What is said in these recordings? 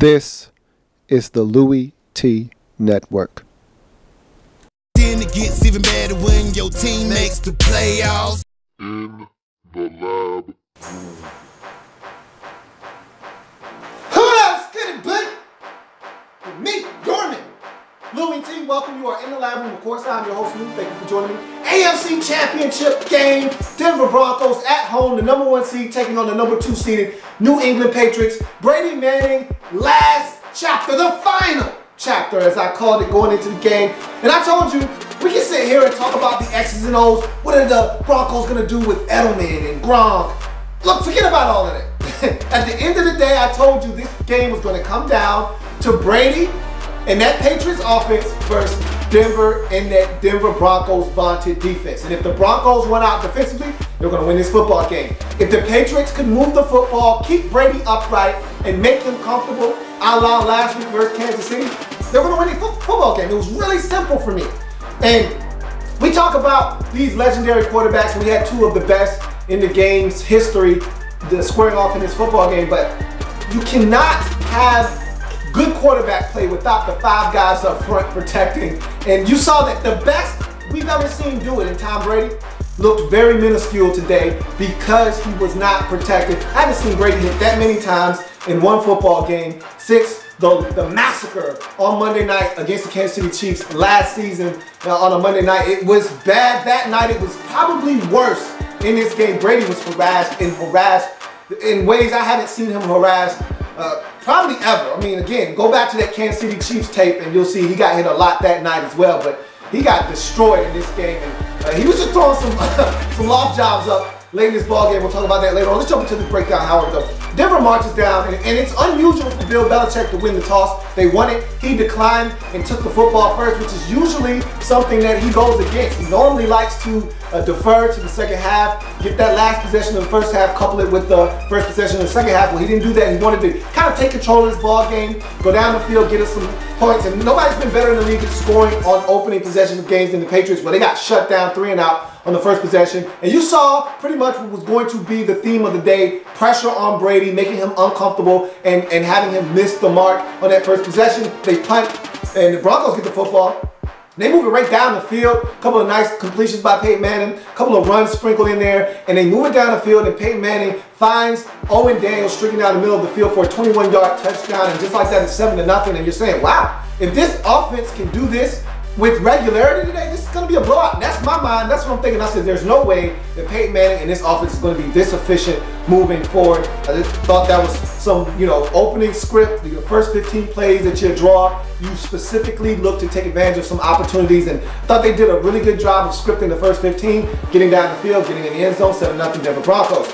This is the Louie Tee Network. Then it gets even better when your team makes the playoffs. In the lab. Let's get it, buddy. With me, Dorman. Louie Tee, welcome. You are in the lab room. Of course, I'm your host, Lou. Thank you for joining me. AFC Championship game. Denver Broncos at home, the #1 seed taking on the #2 seeded New England Patriots. Brady Manning, last chapter, the final chapter, as I called it, going into the game. And I told you, we can sit here and talk about the X's and O's. What are the Broncos going to do with Edelman and Gronk? Look, forget about all of that. At the end of the day, I told you this game was going to come down to Brady and that Patriots offense versus Denver and that Denver Broncos vaunted defense. And if the Broncos went out defensively, they're going to win this football game. If the Patriots could move the football, keep Brady upright, and make him comfortable, a la last week versus Kansas City, they're going to win the football game. It was really simple for me. And we talk about these legendary quarterbacks, and we had two of the best in the game's history squaring off in this football game, but you cannot have good quarterback play without the five guys up front protecting. And you saw that the best we've ever seen do it in Tom Brady looked very minuscule today because he was not protected. I haven't seen Brady hit that many times in one football game since the massacre on Monday night against the Kansas City Chiefs last season on a Monday night. It was bad that night. It was probably worse in this game. Brady was harassed in ways I haven't seen him harassed probably ever. I mean, again, go back to that Kansas City Chiefs tape and you'll see he got hit a lot that night as well, but he got destroyed in this game. And he was just throwing some loft jobs up late in this ball game. We'll talk about that later on. Let's jump into the breakdown, however, though. Denver marches down, and it's unusual for Bill Belichick to win the toss. They won it. He declined and took the football first, which is usually something that he goes against. He normally likes to defer to the second half, get that last possession of the first half, couple it with the first possession of the second half. Well, he didn't do that. He wanted to kind of take control of this ball game, go down the field, get us some points. And nobody's been better in the league at scoring on opening possession of games than the Patriots, where they got shut down 3-and-out on the first possession. And you saw pretty much what was going to be the theme of the day: pressure on Brady, making him uncomfortable and having him miss the mark on that first possession. They punt, and the Broncos get the football. They move it right down the field. A couple of nice completions by Peyton Manning, a couple of runs sprinkled in there, and they move it down the field, and Peyton Manning finds Owen Daniels streaking down the middle of the field for a 21-yard touchdown, and just like that, it's 7-0, and you're saying, wow, if this offense can do this with regularity today, this is going to be a blowout. And that's my mind. That's what I'm thinking. I said, there's no way that Peyton Manning and this offense is going to be this efficient moving forward. I just thought that was some, opening script. The first 15 plays that you draw, you specifically look to take advantage of some opportunities, and I thought they did a really good job of scripting the first 15, getting down the field, getting in the end zone, 7-0 Denver Broncos.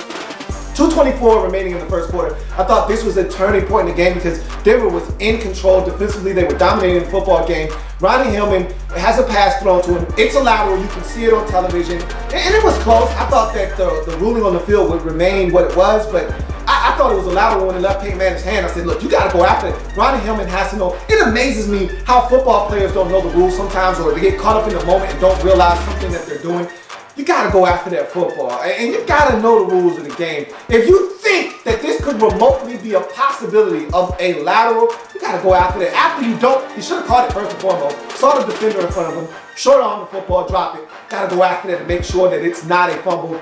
2:24 remaining in the first quarter. I thought this was a turning point in the game because Denver was in control defensively. They were dominating the football game. Ronnie Hillman has a pass thrown to him. It's a lateral. You can see it on television. And it was close. I thought that the ruling on the field would remain what it was, but I thought it was a lateral when it left Peyton Manning's hand. I said, look, you got to go after it. Ronnie Hillman has to know. It amazes me how football players don't know the rules sometimes, or they get caught up in the moment and don't realize something that they're doing. You got to go after that football, and you got to know the rules of the game. If you think that this could remotely be a possibility of a lateral, you got to go after that. After you don't, you should have caught it first and foremost. Saw the defender in front of him, short arm the football, drop it. Got to go after that to make sure that it's not a fumble.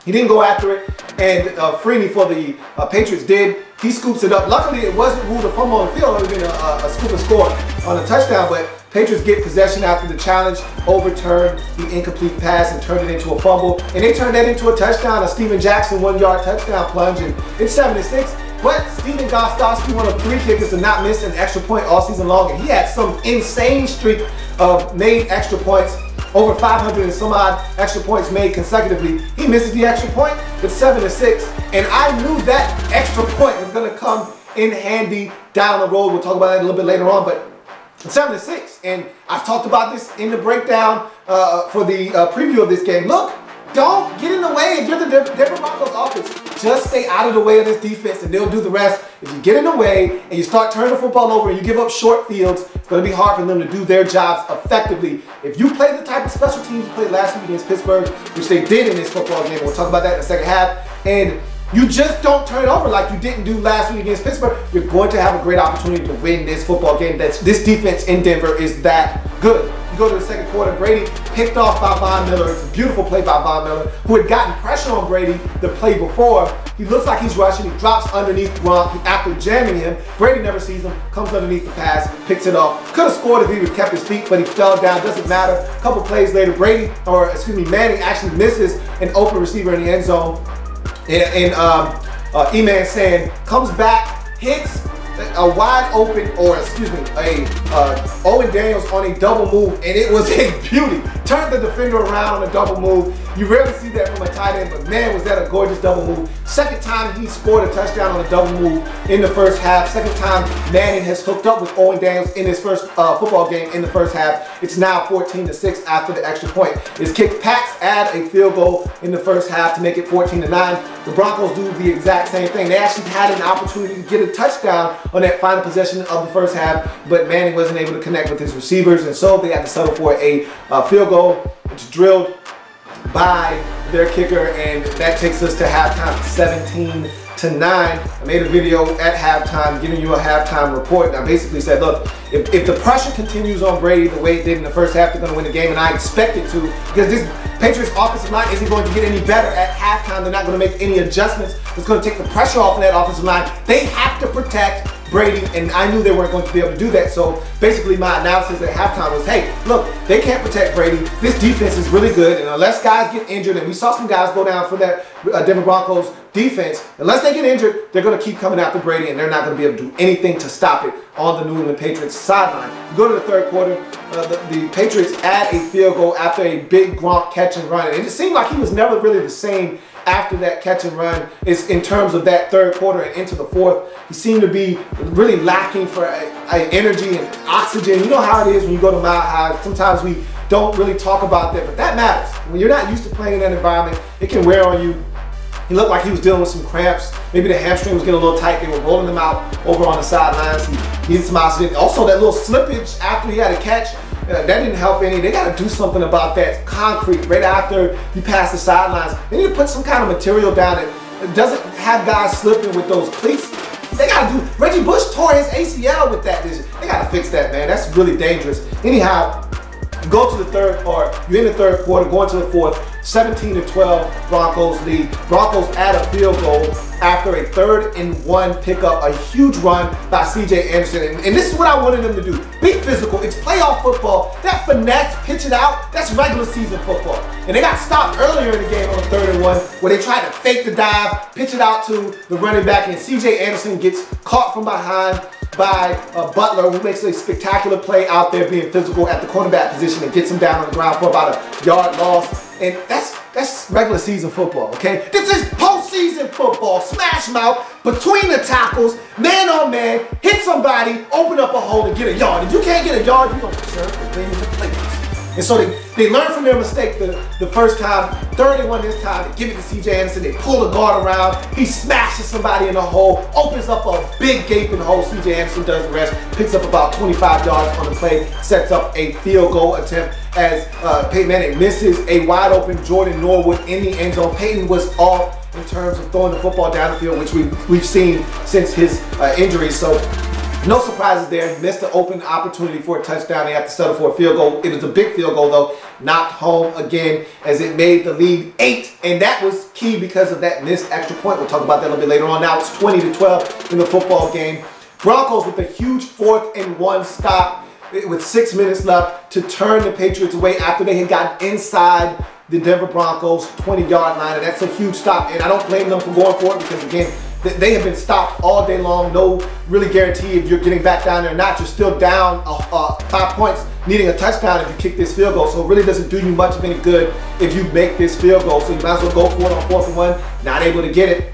He didn't go after it, and Freeney for the Patriots did. He scoops it up. Luckily, it wasn't ruled a fumble on the field. It would have been a scoop and score on a touchdown, but Patriots get possession after the challenge, overturned the incomplete pass and turned it into a fumble. And they turned that into a touchdown, a Steven Jackson 1-yard touchdown plunge, and it's 7-6. But Steven Gostkowski, one of 3 kickers to not miss an extra point all season long, and he had some insane streak of made extra points, over 500 and some odd extra points made consecutively. He misses the extra point, but 7-6. And I knew that extra point was going to come in handy down the road. We'll talk about that a little bit later on, but 7-6, and I've talked about this in the breakdown for the preview of this game. Look, don't get in the way. If you're the Denver Broncos offense, just stay out of the way of this defense, and they'll do the rest. If you get in the way and you start turning the football over and you give up short fields, it's going to be hard for them to do their jobs effectively. If you play the type of special teams you played last week against Pittsburgh, which they did in this football game, we'll talk about that in the second half, and You just don't turn it over like you didn't do last week against Pittsburgh. You're going to have a great opportunity to win this football game. This defense in Denver is that good. You go to the second quarter, Brady picked off by Von Miller. It's a beautiful play by Von Miller, who had gotten pressure on Brady the play before. He looks like he's rushing. He drops underneath Gronk after jamming him. Brady never sees him, comes underneath the pass, picks it off. Could have scored if he would kept his feet, but he fell down. Doesn't matter. A couple plays later, Manning actually misses an open receiver in the end zone. And E-Man saying comes back, hits a wide open, Owen Daniels on a double move, and it was a beauty. Turned the defender around on a double move. You rarely see that from a tight end, but man, was that a gorgeous double move. Second time he scored a touchdown on a double move in the first half. Second time Manning has hooked up with Owen Daniels in his first football game in the first half. It's now 14-6 after the extra point is kicked. Pats add a field goal in the first half to make it 14-9. The Broncos do the exact same thing. They actually had an opportunity to get a touchdown on that final possession of the first half, but Manning wasn't able to connect with his receivers, and so they had to settle for a field goal, which is drilled by their kicker, and that takes us to halftime, 17-9. I made a video at halftime giving you a halftime report, and I basically said, look, if the pressure continues on Brady the way it did in the first half, they're going to win the game, and I expect it to, because this Patriots offensive line isn't going to get any better at halftime. They're not going to make any adjustments. It's going to take the pressure off of that offensive line. They have to protect Brady, and I knew they weren't going to be able to do that. So basically my analysis at halftime was, hey, look, they can't protect Brady. This defense is really good, and unless guys get injured, and we saw some guys go down for that Denver Broncos defense, unless they get injured, they're going to keep coming after Brady, and they're not going to be able to do anything to stop it on the New England Patriots sideline. You go to the third quarter, the Patriots add a field goal after a big Gronk catch and run, and it just seemed like he was never really the same after that catch and run is in terms of that third quarter and into the fourth. He seemed to be really lacking for energy and oxygen. You know how it is when you go to Mile High. Sometimes we don't really talk about that, but that matters. When you're not used to playing in that environment, it can wear on you. He looked like he was dealing with some cramps. Maybe the hamstring was getting a little tight. They were rolling him out over on the sidelines. He needed some oxygen. Also, that little slippage after he had a catch, that didn't help any. They got to do something about that concrete right after you pass the sidelines. They need to put some kind of material down that doesn't have guys slipping with those cleats. They got to do. Reggie Bush tore his ACL with that. They got to fix that, man. That's really dangerous. Anyhow, you go to the third, or you're in the third quarter, going to the fourth. 17-12 Broncos lead. Broncos add a field goal after a 3rd-and-1 pickup, a huge run by C.J. Anderson. And this is what I wanted them to do. Be physical. It's playoff football. That finesse, pitch it out, that's regular season football. And they got stopped earlier in the game on 3rd-and-1 where they tried to fake the dive, pitch it out to the running back, and C.J. Anderson gets caught from behind by Butler, who makes a spectacular play out there being physical at the cornerback position and gets him down on the ground for about a yard loss. And that's regular season football, okay? This is postseason football. Smash mouth, between the tackles, man on man, hit somebody, open up a hole and get a yard. If you can't get a yard, you don't deserve to win the playoffs. And so they learn from their mistake the first time, 3rd-and-1 this time, they give it to C.J. Anderson, they pull the guard around, he smashes somebody in the hole, opens up a big gaping hole. C.J. Anderson does the rest, picks up about 25 yards on the play, sets up a field goal attempt as Peyton Manning misses a wide open Jordan Norwood in the end zone. Peyton was off in terms of throwing the football down the field, which we've seen since his injury. So no surprises there. He missed the open opportunity for a touchdown. They have to settle for a field goal. It was a big field goal, though. Knocked home again as it made the lead 8. And that was key because of that missed extra point. We'll talk about that a little bit later on. Now it's 20-12 in the football game. Broncos with a huge 4th-and-1 stop with 6 minutes left to turn the Patriots away after they had gotten inside the Denver Broncos 20-yard line. And that's a huge stop. And I don't blame them for going for it because, again, they have been stopped all day long. No really guarantee if you're getting back down there or not. You're still down 5 points, needing a touchdown if you kick this field goal. So it really doesn't do you much of any good if you make this field goal. So you might as well go for it on 4th-and-1. Not able to get it.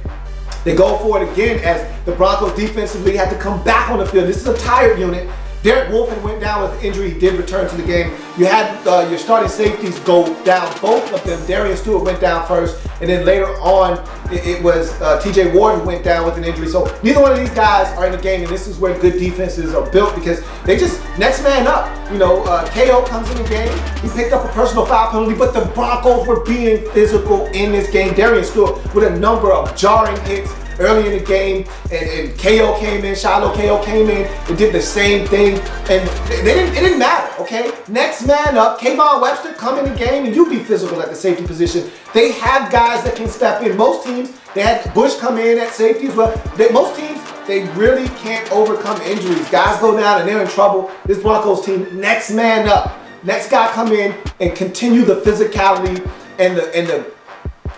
They go for it again as the Broncos defensively had to come back on the field. This is a tired unit. Derek Wolfe had went down with injury. He did return to the game. You had your starting safeties go down, both of them. Darian Stewart went down first, and then later on, it was TJ Ward who went down with an injury. So neither one of these guys are in the game, and this is where good defenses are built because they just next man up. You know, KO comes in the game. He picked up a personal foul penalty, but the Broncos were being physical in this game. Darian Stewart with a number of jarring hits early in the game, and KO came in, Shiloh KO came in and did the same thing, and it didn't matter, okay? Next man up, Kayvon Webster come in the game, and you be physical at the safety position. They have guys that can step in. Most teams, they had Bush come in at safety as well. Most teams, they really can't overcome injuries. Guys go down and they're in trouble. This Broncos team, next man up. Next guy come in and continue the physicality and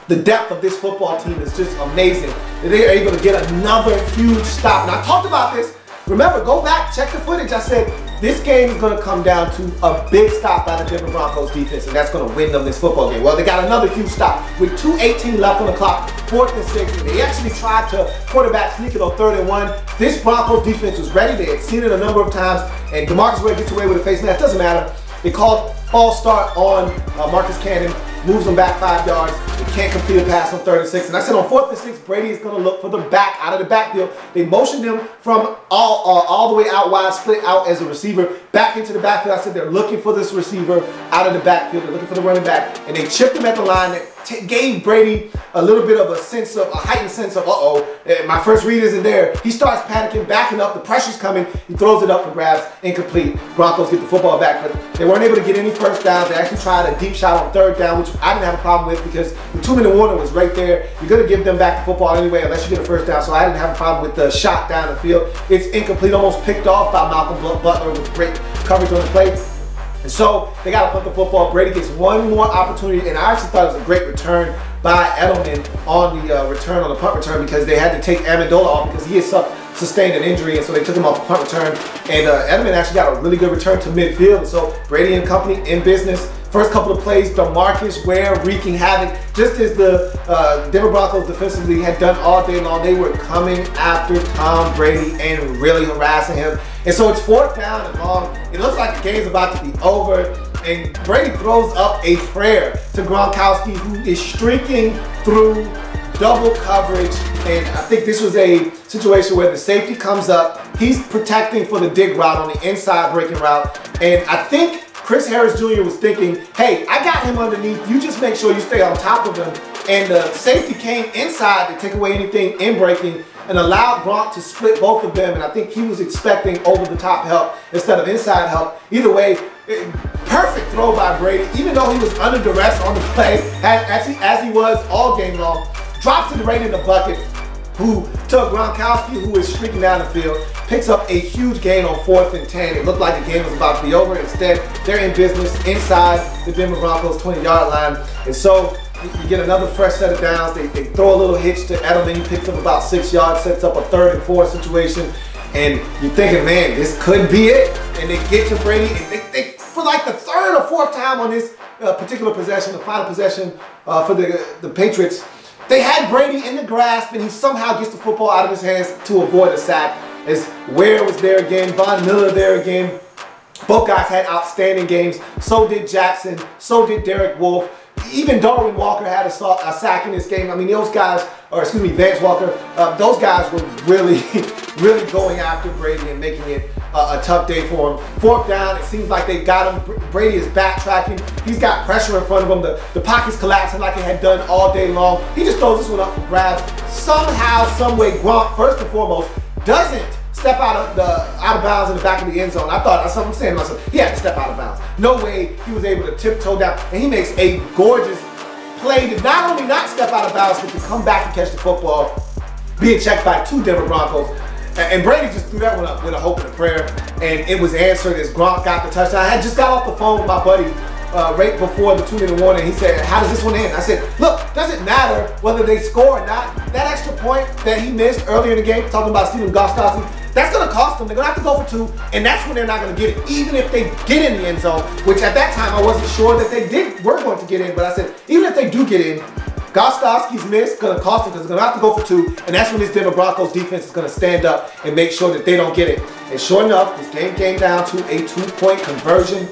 the depth of this football team is just amazing. They are able to get another huge stop. And I talked about this. Remember, go back, check the footage. I said this game is going to come down to a big stop by the Denver Broncos defense, and that's going to win them this football game. Well, they got another huge stop with 2:18 left on the clock, 4th and 6. And they actually tried to quarterback sneak it on 3rd and 1. This Broncos defense was ready. They had seen it a number of times, and DeMarcus Ware gets away with a face mask. Doesn't matter. They called false start on Marcus Cannon, moves them back 5 yards. They can't complete a pass on 3rd and 6. And I said on 4th and 6, Brady is going to look for the back out of the backfield. They motioned him from all the way out wide, split out as a receiver, back into the backfield. I said they're looking for this receiver out of the backfield. They're looking for the running back. And they chipped him at the line. That gave Brady a little bit of a heightened sense of, my first read isn't there. He starts panicking, backing up. The pressure's coming. He throws it up for grabs, incomplete. Broncos get the football back, but they weren't able to get any first downs. They actually tried a deep shot on 3rd down, which I didn't have a problem with because the 2-minute warning was right there. You're going to give them back the football anyway unless you get a first down, so I didn't have a problem with the shot down the field. It's incomplete, almost picked off by Malcolm Butler with great coverage on the play. And so they got to punt the football. Brady gets one more opportunity, and I actually thought it was a great return by Edelman on the punt return because they had to take Amendola off because he had sustained an injury, and so they took him off the punt return. And Edelman actually got a really good return to midfield. So Brady and company in business. First couple of plays, DeMarcus Ware wreaking havoc. Just as the Denver Broncos defensively had done all day long, they were coming after Tom Brady and really harassing him. And so it's 4th down and long. It looks like the game's about to be over. And Brady throws up a prayer to Gronkowski, who is streaking through double coverage. And I think this was a situation where the safety comes up. He's protecting for the dig route on the inside breaking route. And I think Chris Harris Jr. was thinking, hey, I got him underneath. You just make sure you stay on top of him. And the safety came inside to take away anything in breaking and allowed Gronk to split both of them. And I think he was expecting over-the-top help instead of inside help. Either way, perfect throw by Brady, even though he was under duress on the play, as he was all game long. Drops it right in the bucket. Who took Gronkowski, who is streaking down the field, picks up a huge gain on 4th and 10. It looked like the game was about to be over. Instead, they're in business inside the Denver Broncos 20-yard line. And so you get another fresh set of downs. They throw a little hitch to Edelman. He picks up about 6 yards, sets up a 3rd and 4 situation. And you're thinking, man, this could be it. And they get to Brady. And they for like the 3rd or 4th time on this particular possession, the final possession for the Patriots, they had Brady in the grasp, and he somehow gets the football out of his hands to avoid a sack. As Ware was there again, Von Miller there again. Both guys had outstanding games. So did Jackson. So did Derek Wolfe. Even Darwin Walker had a sack in this game. I mean, those guys, or excuse me, Vance Walker, those guys were really, really going after Brady and making it a tough day for him. 4th down, it seems like they got him. Brady is backtracking. He's got pressure in front of him. The pocket's collapsing like it had done all day long. He just throws this one up for grabs. Somehow, someway, Gronk, first and foremost, doesn't step out of bounds in the back of the end zone. I'm saying to myself, he had to step out of bounds. No way he was able to tiptoe down. And he makes a gorgeous play to not only not step out of bounds, but to come back and catch the football, being checked by 2 Denver Broncos. And Brady just threw that one up with a hope and a prayer. And it was answered as Gronk got the touchdown. I had just got off the phone with my buddy right before the 2-minute warning. He said, how does this one end? I said, look, doesn't matter whether they score or not. That extra point that he missed earlier in the game, talking about Stephen Gostkowski, that's going to cost them. They're going to have to go for 2, and that's when they're not going to get it, even if they get in the end zone, which at that time I wasn't sure that they were going to get in. But I said, even if they do get in, Gostkowski's miss going to cost him because he's going to have to go for 2, and that's when this Denver Broncos defense is going to stand up and make sure that they don't get it. And sure enough, this game came down to a 2-point conversion.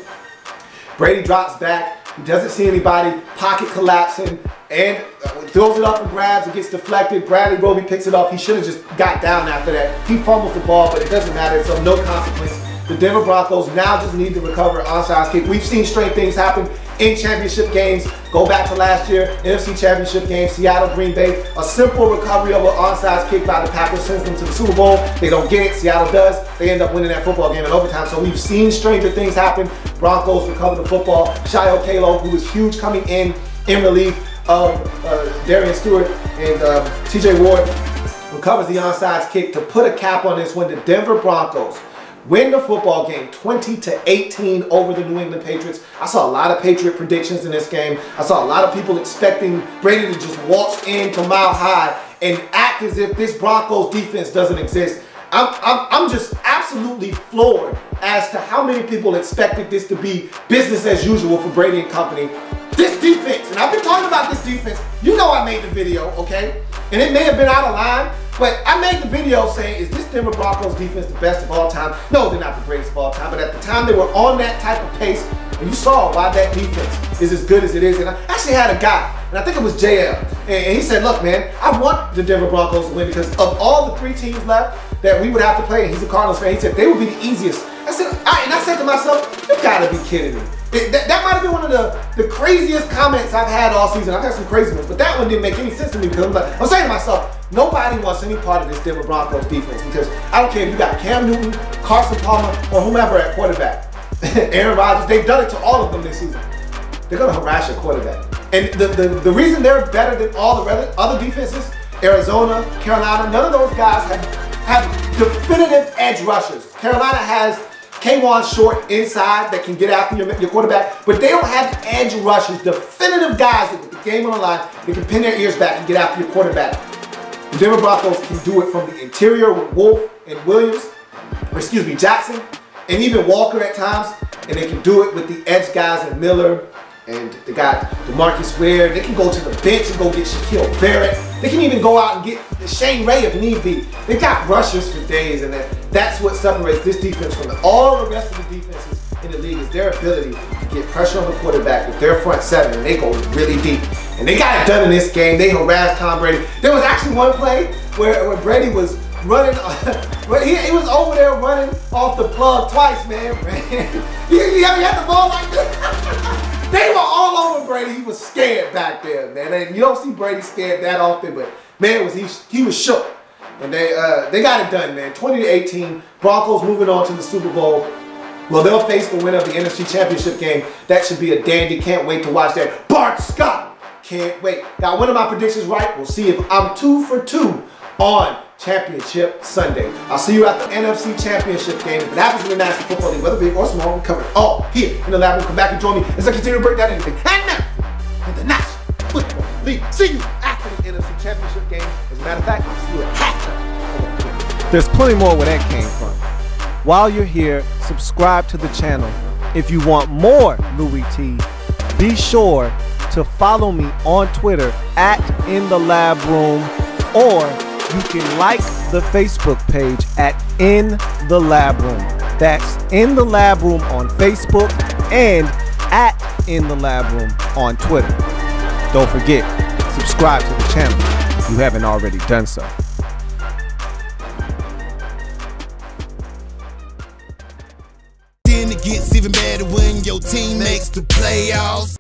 Brady drops back. He doesn't see anybody. Pocket collapsing. And throws it up and grabs. It gets deflected. Bradley Roby picks it up. He should have just got down after that. He fumbles the ball, but it doesn't matter. So no consequence. The Denver Broncos now just need to recover an onside kick. We've seen strange things happen in championship games. Go back to last year, NFC championship game, Seattle, Green Bay. A simple recovery of an onside kick by the Packers sends them to the Super Bowl. They don't get it. Seattle does. They end up winning that football game in overtime. So we've seen stranger things happen. Broncos recover the football. Shio Kalo, who was huge coming in relief of Darian Stewart and T.J. Ward, recovers the onside kick to put a cap on this when the Denver Broncos win the football game 20-18 over the New England Patriots. I saw a lot of Patriot predictions in this game. I saw a lot of people expecting Brady to just waltz into Mile High and act as if this Broncos defense doesn't exist. I'm just absolutely floored as to how many people expected this to be business as usual for Brady and company. This defense, and I've been talking about this defense. You know I made the video, okay? And it may have been out of line, but I made the video saying, is this Denver Broncos defense the best of all time? No, they're not the greatest of all time, but at the time they were on that type of pace, and you saw why that defense is as good as it is. And I actually had a guy, and I think it was JL, and he said, look, man, I want the Denver Broncos to win because of all the 3 teams left that we would have to play, and he's a Cardinals fan, he said they would be the easiest. I said to myself, you gotta be kidding me. That might have been one of the craziest comments I've had all season. I've had some crazy ones, but that one didn't make any sense to me because I'm saying to myself, nobody wants any part of this Denver Broncos defense because I don't care if you got Cam Newton, Carson Palmer, or whomever at quarterback. Aaron Rodgers, they've done it to all of them this season. They're going to harass your quarterback. And the reason they're better than all the other defenses, Arizona, Carolina, none of those guys have definitive edge rushers. Carolina has K'Wan Short inside that can get after your quarterback, but they don't have edge rushers, definitive guys that with the game on the line, they can pin their ears back and get after your quarterback. The Denver Broncos can do it from the interior with Wolf and Williams, or excuse me, Jackson, and even Walker at times, and they can do it with the edge guys and Miller, and they got DeMarcus Ware. They can go to the bench and go get Shaquille Barrett. They can even go out and get Shane Ray if need be. They've got rushers for days, and that's what separates this defense from all the rest of the defenses in the league is their ability to get pressure on the quarterback with their front 7, and they go really deep. And they got it done in this game. They harassed Tom Brady. There was actually one play where Brady was running, he was over there running off the plug twice, man. He had the ball like this. They were all over Brady. He was scared back there, man. And you don't see Brady scared that often, but man, he was shook. And they got it done, man. 20-18. Broncos moving on to the Super Bowl. Well, they'll face the winner of the NFC Championship game. That should be a dandy. Can't wait to watch that. Bart Scott. Can't wait. Got one of my predictions right. We'll see if I'm 2 for 2 on Championship Sunday. I'll see you at the NFC Championship game. If it happens in the National Football League, whether big or small, we cover it all here in the lab room. Come back and join me as I continue to break down anything. And now, in the National Football League. See you after the NFC Championship game. As a matter of fact, I'll see you at halftime. There's plenty more where that came from. While you're here, subscribe to the channel. If you want more Louie Tee, be sure to follow me on Twitter at InTheLabRoom, or you can like the Facebook page at In The Lab Room. That's In The Lab Room on Facebook and at In The Lab Room on Twitter. Don't forget, subscribe to the channel if you haven't already done so. Then it gets even better when your team makes the playoffs.